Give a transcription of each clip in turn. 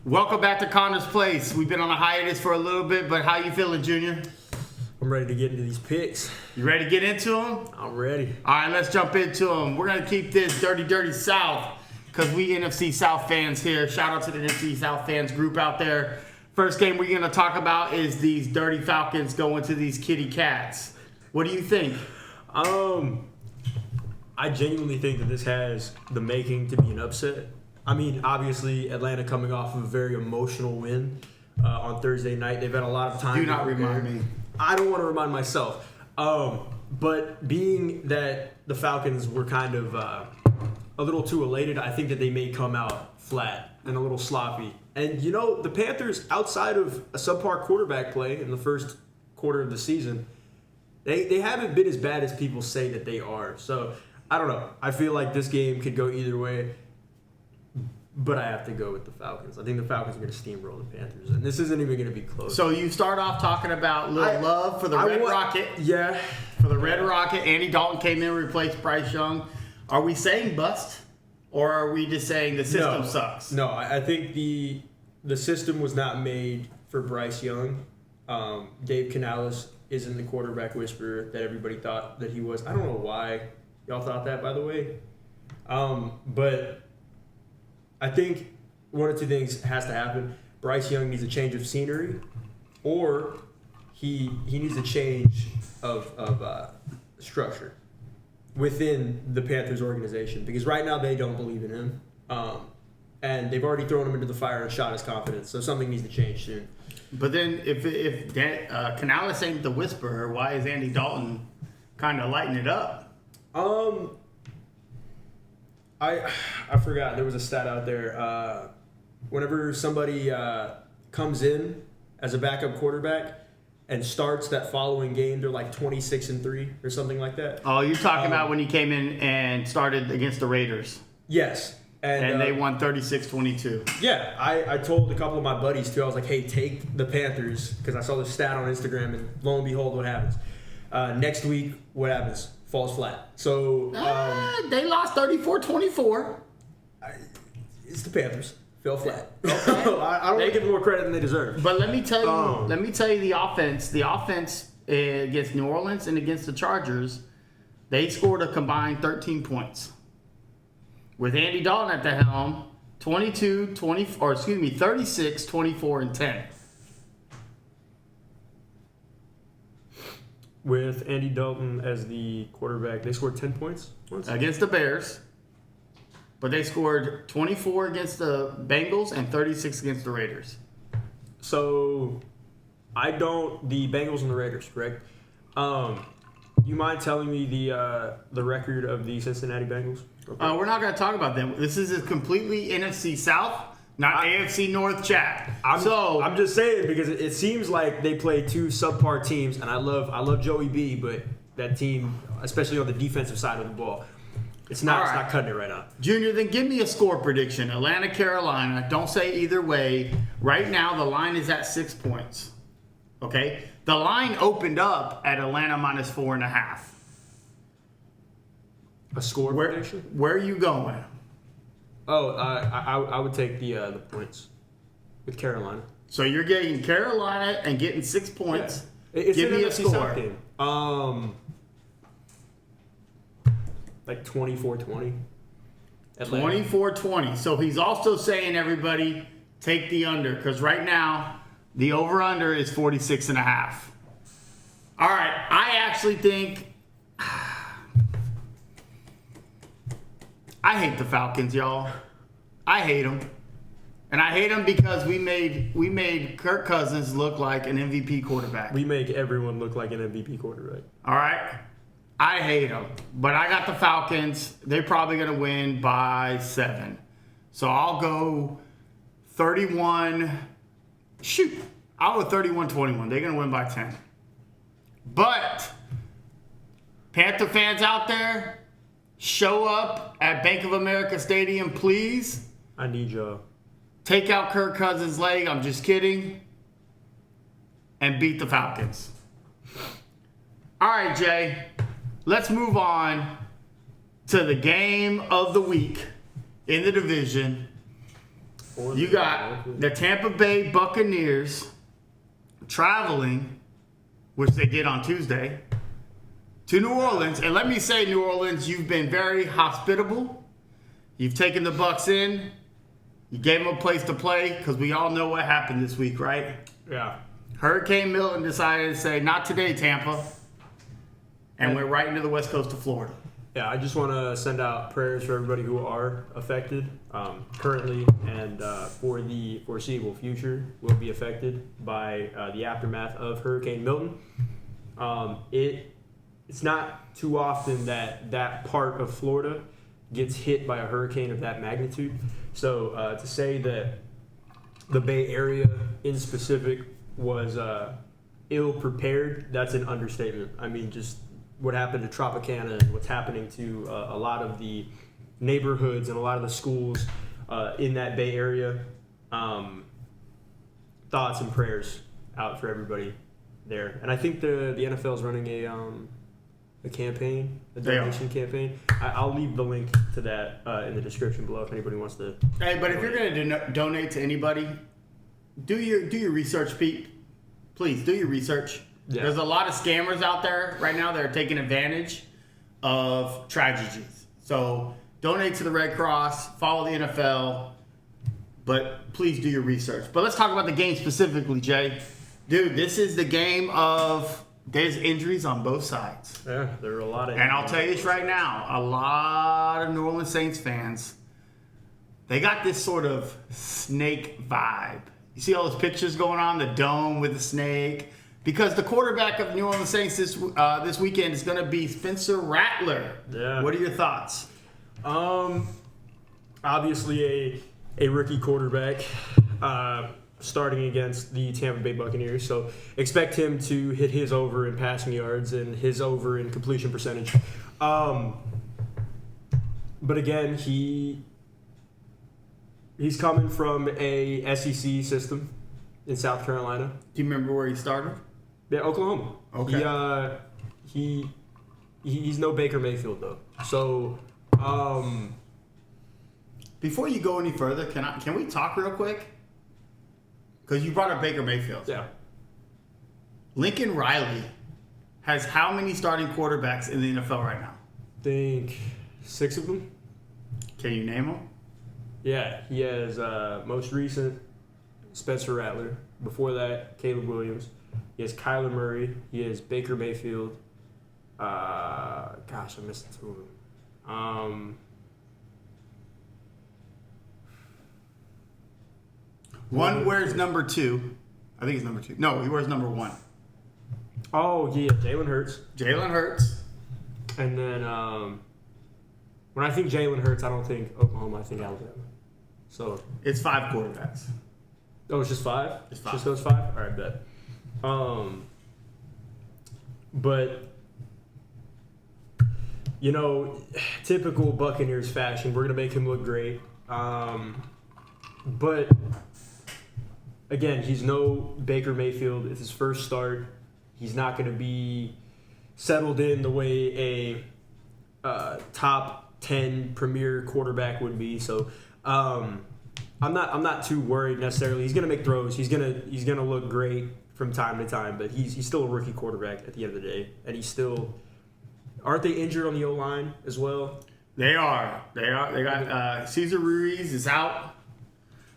Welcome back to Connor's Place. We've been on a hiatus for a little bit, but how you feeling, Junior? I'm ready to get into these picks. You ready to get into them? I'm ready. All right, let's jump into them. We're going to keep this dirty South because we NFC South fans here. Shout out to the NFC South fans group out there. First game we're going to talk about is these dirty Falcons going to these kitty cats. What do you think? I genuinely think that this has the making to be an upset. I mean, obviously, Atlanta coming off of a very emotional win on Thursday night. They've had a lot of time. Do not remind me. I don't want to remind myself. But being that the Falcons were kind of a little too elated, I think that they may come out flat and a little sloppy. And, you know, the Panthers, outside of a subpar quarterback play in the first quarter of the season, they haven't been as bad as people say that they are. So, I don't know. I feel like this game could go either way. But I have to go with the Falcons. I think the Falcons are going to steamroll the Panthers. And this isn't even going to be close. So you start off talking about love for the Red Rocket. Yeah. For the Red Rocket. Andy Dalton came in and replaced Bryce Young. Are we saying bust? Or are we just saying the system sucks? No, I think the system was not made for Bryce Young. Dave Canales isn't the quarterback whisperer that everybody thought that he was. I don't know why y'all thought that, by the way. But I think one or two things has to happen. Bryce Young needs a change of scenery, or he needs a change of structure within the Panthers organization, because right now they don't believe in him, and they've already thrown him into the fire and shot his confidence. So something needs to change soon. But then if Canales ain't the whisperer, why is Andy Dalton kind of lighting it up? I forgot. There was a stat out there. Whenever somebody comes in as a backup quarterback and starts that following game, they're like 26-3 or something like that. Oh, you're talking about when he came in and started against the Raiders. Yes. And they won 36-22. Yeah. I told a couple of my buddies, too. I was like, hey, take the Panthers, because I saw this stat on Instagram, and lo and behold, what happens? Next week, what happens? Falls flat. So they lost 34-24. It's the Panthers. Fell flat. Okay. I don't want to give them more credit than they deserve. But let me tell you the offense. The offense against New Orleans and against the Chargers, they scored a combined 13 points. With Andy Dalton at the helm, 36, 24, and 10. With Andy Dalton as the quarterback, they scored 10 points once? Against the Bears. But they scored 24 against the Bengals and 36 against the Raiders. So, the Bengals and the Raiders, correct? You mind telling me the record of the Cincinnati Bengals? Okay. We're not going to talk about them. This is a completely NFC South, not AFC North chat. I'm just saying, because it seems like they play two subpar teams, and I love Joey B, but that team, especially on the defensive side of the ball, it's not cutting it right now. Junior, then give me a score prediction. Atlanta, Carolina. Don't say either way. Right now, the line is at 6 points. Okay? The line opened up at Atlanta minus 4.5. A score prediction? Where are you going? Oh, I would take the points with Carolina. So you're getting Carolina and getting 6 points. Yeah. Give me a score. Game. Like 24-20. 24-20. So he's also saying, everybody, take the under. Because right now, the over-under is 46.5. All right. I actually think... I hate the Falcons, y'all. I hate them. And I hate them because we made Kirk Cousins look like an MVP quarterback. We make everyone look like an MVP quarterback. All right? I hate them. But I got the Falcons. They're probably going to win by 7. So I'll go 31. Shoot. I'll go 31-21. They're going to win by 10. But Panther fans out there, show up at Bank of America Stadium, please. I need y'all. Take out Kirk Cousins' leg. I'm just kidding. And beat the Falcons. All right, Jay. Let's move on to the game of the week in the division. You got the Tampa Bay Buccaneers traveling, which they did on Tuesday, to New Orleans. And let me say, New Orleans, you've been very hospitable. You've taken the Bucs in. You gave them a place to play because we all know what happened this week, right? Yeah. Hurricane Milton decided to say, not today, Tampa, and went right into the west coast of Florida. Yeah, I just want to send out prayers for everybody who are affected currently and for the foreseeable future will be affected by the aftermath of Hurricane Milton. It's not too often that part of Florida gets hit by a hurricane of that magnitude. So to say that the Bay Area in specific was ill prepared, that's an understatement. I mean, just what happened to Tropicana and what's happening to a lot of the neighborhoods and a lot of the schools in that Bay Area. Thoughts and prayers out for everybody there. And I think the NFL is running a campaign, a donation campaign. I'll leave the link to that in the description below if anybody wants to. Hey, but if you're going to donate to anybody, do your research, Pete. Please do your research. Yeah. There's a lot of scammers out there right now that are taking advantage of tragedies. So donate to the Red Cross, follow the NFL, but please do your research. But let's talk about the game specifically, Jay. Dude, this is the game of there's injuries on both sides. Yeah, there are a lot of And I'll tell you this right now, a lot of New Orleans Saints fans, they got this sort of snake vibe. You see all those pictures going on, the dome with the snake? Because the quarterback of the New Orleans Saints this weekend is going to be Spencer Rattler. Yeah. What are your thoughts? Obviously a rookie quarterback starting against the Tampa Bay Buccaneers. So expect him to hit his over in passing yards and his over in completion percentage. But again, he's coming from a SEC system in South Carolina. Do you remember where he started? Yeah, Oklahoma. Okay. He's no Baker Mayfield though. So, before you go any further, can we talk real quick? Because you brought up Baker Mayfield. Yeah. Lincoln Riley has how many starting quarterbacks in the NFL right now? I think 6 of them. Can you name them? Yeah, he has most recent Spencer Rattler. Before that, Caleb Williams. He has Kyler Murray. He has Baker Mayfield. I missed 2 of them. One wears number 2. I think it's number 2. No, he wears number 1. Oh, yeah, Jalen Hurts. Jalen Hurts. And then when I think Jalen Hurts, I don't think Oklahoma, I think Alabama. So it's 5 quarterbacks. Oh, it's just 5? It's 5. Just those 5? All right, bet. But, you know, typical Buccaneers fashion, we're going to make him look great. But, again, he's no Baker Mayfield. It's his first start. He's not going to be settled in the way a top 10 premier quarterback would be. So, I'm not too worried necessarily. He's gonna make throws. He's gonna look great from time to time, but he's still a rookie quarterback at the end of the day, and he's still. Aren't they injured on the O-line as well? They are. They got Cesar Ruiz is out,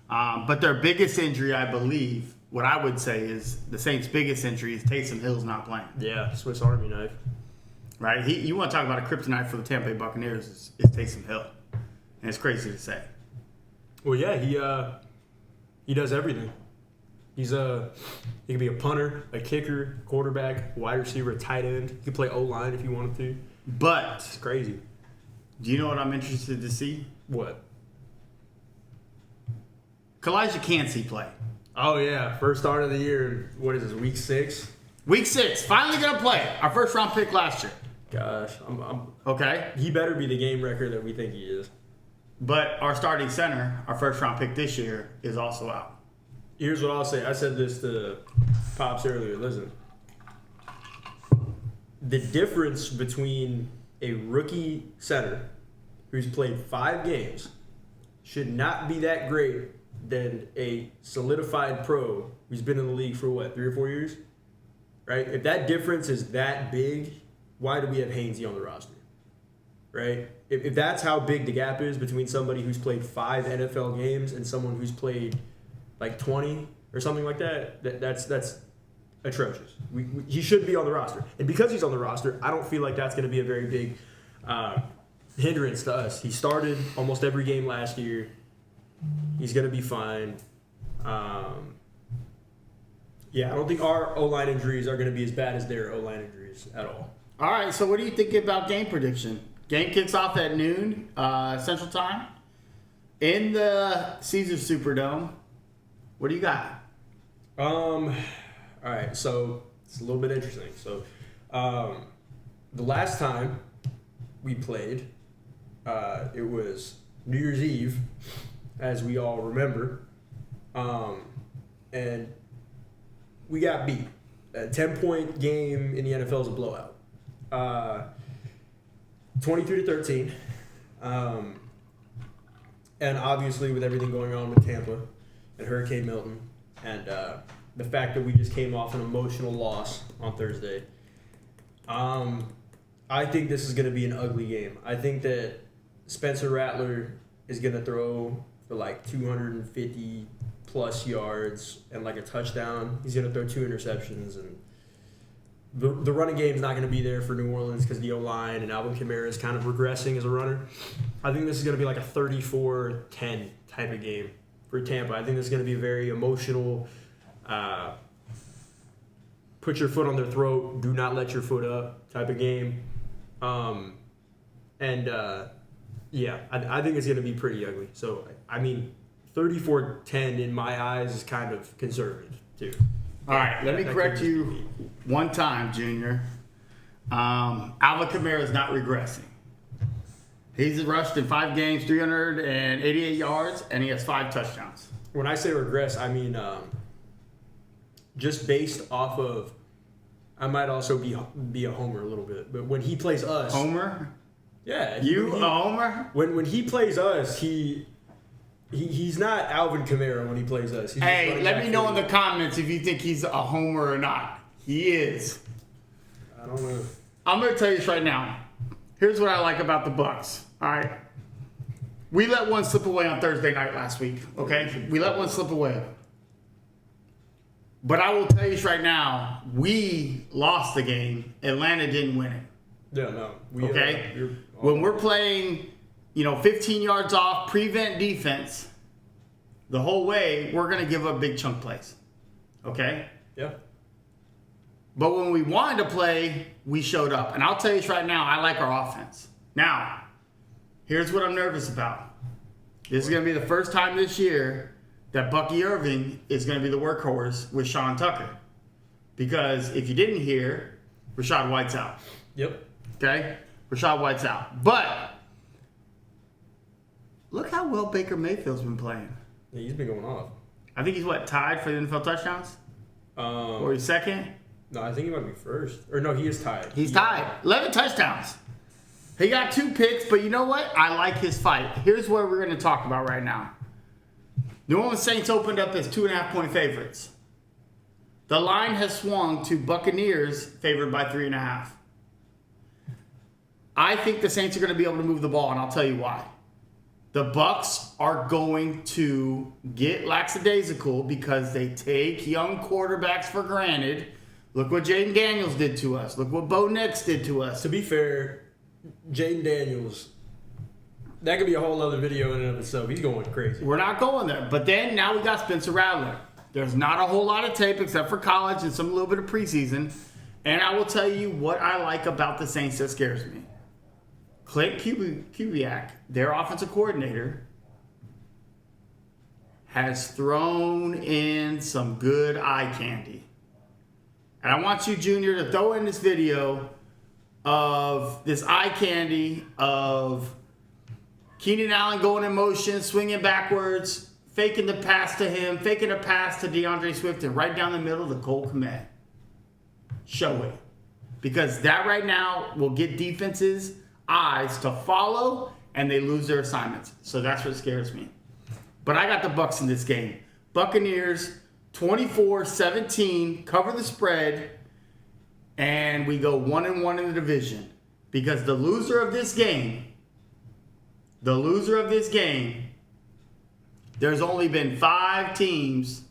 but their biggest injury, I believe, what I would say is the Saints' biggest injury is Taysom Hill's not playing. Yeah, Swiss Army knife. Right. You want to talk about a kryptonite for the Tampa Bay Buccaneers is Taysom Hill, and it's crazy to say. Well, yeah, he does everything. He can be a punter, a kicker, quarterback, wide receiver, a tight end. He can play O-line if you wanted to. But it's crazy. Do you know what I'm interested to see? What? Kalijah Cansey play. Oh yeah, first start of the year. What is this? Week 6. Week 6, finally gonna play. Our first round pick last year. Gosh, okay. He better be the game record that we think he is. But our starting center, our first round pick this year, is also out. Here's what I'll say. I said this to Pops earlier. Listen, the difference between a rookie center who's played 5 games should not be that great than a solidified pro who's been in the league for what, 3 or 4 years? Right? If that difference is that big, why do we have Hainsey on the roster? Right? If that's how big the gap is between somebody who's played 5 NFL games and someone who's played like 20 or something like that's atrocious. He should be on the roster. And because he's on the roster, I don't feel like that's going to be a very big hindrance to us. He started almost every game last year. He's going to be fine. Yeah, I don't think our O-line injuries are going to be as bad as their O-line injuries at all. All right, so what do you think about game prediction? Game kicks off at noon Central Time in the Caesars Superdome. What do you got? All right, so it's a little bit interesting. So the last time we played, it was New Year's Eve, as we all remember, and we got beat. A 10-point game in the NFL is a blowout. 23-13. And obviously with everything going on with Tampa and Hurricane Milton and the fact that we just came off an emotional loss on Thursday, I think this is going to be an ugly game. I think that Spencer Rattler is going to throw for like 250 plus yards and like a touchdown. He's going to throw 2 interceptions, and the running game is not going to be there for New Orleans because the O-line and Alvin Kamara is kind of regressing as a runner. I think this is going to be like a 34-10 type of game for Tampa. I think this is going to be a very emotional, put your foot on their throat, do not let your foot up type of game. Yeah, I think it's going to be pretty ugly. So, I mean, 34-10 in my eyes is kind of conservative, too. All right, let me correct you one time, Junior. Alvin Kamara is not regressing. He's rushed in 5 games, 388 yards, and he has 5 touchdowns. When I say regress, I mean just based off of, I might also be a homer a little bit, but when he plays us. Homer? Yeah. You a homer? When he plays us, he's not Alvin Kamara when he plays us. He's hey, let me know in the comments if you think he's a homer or not. He is. I don't know. I'm going to tell you this right now. Here's what I like about the Bucs. All right. We let one slip away on Thursday night last week. Okay? We let one slip away. But I will tell you this right now. We lost the game. Atlanta didn't win it. Yeah, no. Okay? When we're playing, 15 yards off, prevent defense, the whole way, we're going to give up big chunk plays. Okay? Yeah. But when we wanted to play, we showed up. And I'll tell you this right now, I like our offense. Now, here's what I'm nervous about. This is going to be the first time this year that Bucky Irving is going to be the workhorse with Sean Tucker. Because if you didn't hear, Rachaad White's out. Yep. Okay? Rachaad White's out. But look how well Baker Mayfield's been playing. Yeah, he's been going off. I think he's, tied for the NFL touchdowns? Or he's second? No, I think he might be first. Or no, he is tied. He's tied. 11 touchdowns. He got 2 picks, but you know what? I like his fight. Here's what we're going to talk about right now. New Orleans Saints opened up as 2.5-point favorites. The line has swung to Buccaneers favored by 3.5. I think the Saints are going to be able to move the ball, and I'll tell you why. The Bucs are going to get lackadaisical because they take young quarterbacks for granted. Look what Jaden Daniels did to us. Look what Bo Nix did to us. To be fair, Jaden Daniels, that could be a whole other video in and of itself. He's going crazy. We're not going there. But then now we got Spencer Rattler. There's not a whole lot of tape except for college and some little bit of preseason. And I will tell you what I like about the Saints that scares me. Clint Kubiak, their offensive coordinator, has thrown in some good eye candy. And I want you, Junior, to throw in this video of this eye candy of Keenan Allen going in motion, swinging backwards, faking the pass to him, faking a pass to DeAndre Swift, and right down the middle to Cole Kmet. Show it. Because that right now will get defenses' eyes to follow, and they lose their assignments. So that's what scares me. But I got the Bucs in this game. Buccaneers 24-17, cover the spread, and we go 1-1 in the division. Because the loser of this game, there's only been 5 teams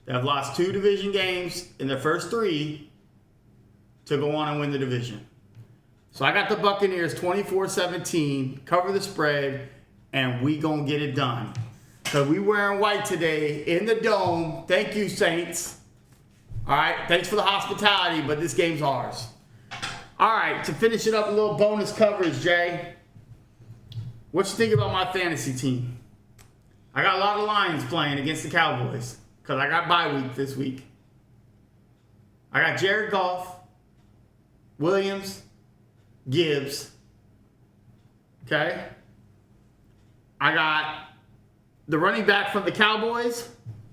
that have lost 2 division games in their first 3 to go on and win the division. So I got the Buccaneers 24-17, cover the spread, and we gonna get it done. So we wearing white today in the dome. Thank you, Saints. All right, thanks for the hospitality, but this game's ours. All right, to finish it up, a little bonus coverage, Jay. What you think about my fantasy team? I got a lot of Lions playing against the Cowboys because I got bye week this week. I got Jared Goff, Williams, Gibbs. Okay? I got the running back from the Cowboys,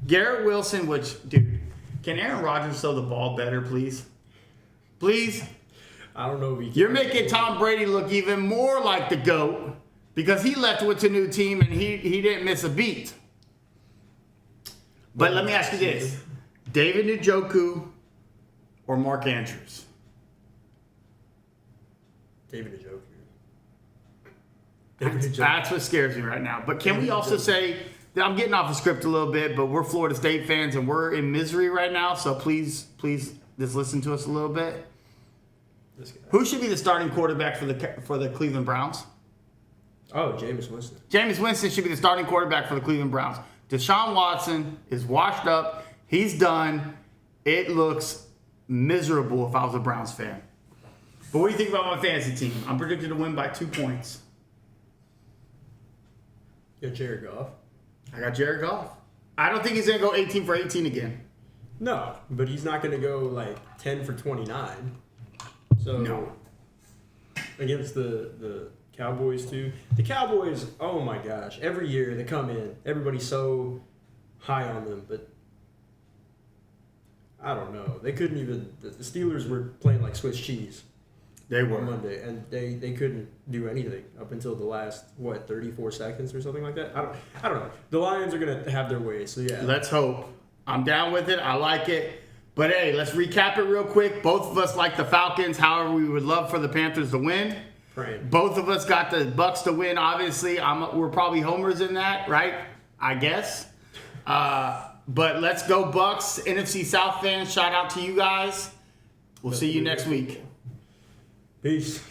Garrett Wilson, which, dude, can Aaron Rodgers throw the ball better, please? Please? I don't know if he can. You're making Tom Brady look even more like the GOAT because he left with a new team and he didn't miss a beat. But let me ask you this. David Njoku or Mark Andrews? David Njoku. That's what scares me right now. But can we also say, that I'm getting off the script a little bit, but we're Florida State fans and we're in misery right now, so please just listen to us a little bit. Who should be the starting quarterback for the Cleveland Browns? Oh, Jameis Winston. Jameis Winston should be the starting quarterback for the Cleveland Browns. Deshaun Watson is washed up. He's done. It looks miserable if I was a Browns fan. But what do you think about my fantasy team? I'm predicted to win by 2 points. You got Jared Goff. I got Jared Goff. I don't think he's going to go 18 for 18 again. No, but he's not going to go like 10 for 29. So no. Against the Cowboys too. The Cowboys, oh my gosh, every year they come in, everybody's so high on them, but I don't know. They couldn't even. The Steelers were playing like Swiss cheese. They were on Monday, and they couldn't do anything up until the last 34 seconds or something like that. I don't know. The Lions are gonna have their way, so yeah. Let's hope. I'm down with it. I like it. But hey, let's recap it real quick. Both of us like the Falcons. However, we would love for the Panthers to win. Praying. Both of us got the Bucs to win. Obviously, we're probably homers in that, right? I guess. But let's go Bucs. NFC South fans, shout out to you guys. We'll see you next week. Peace.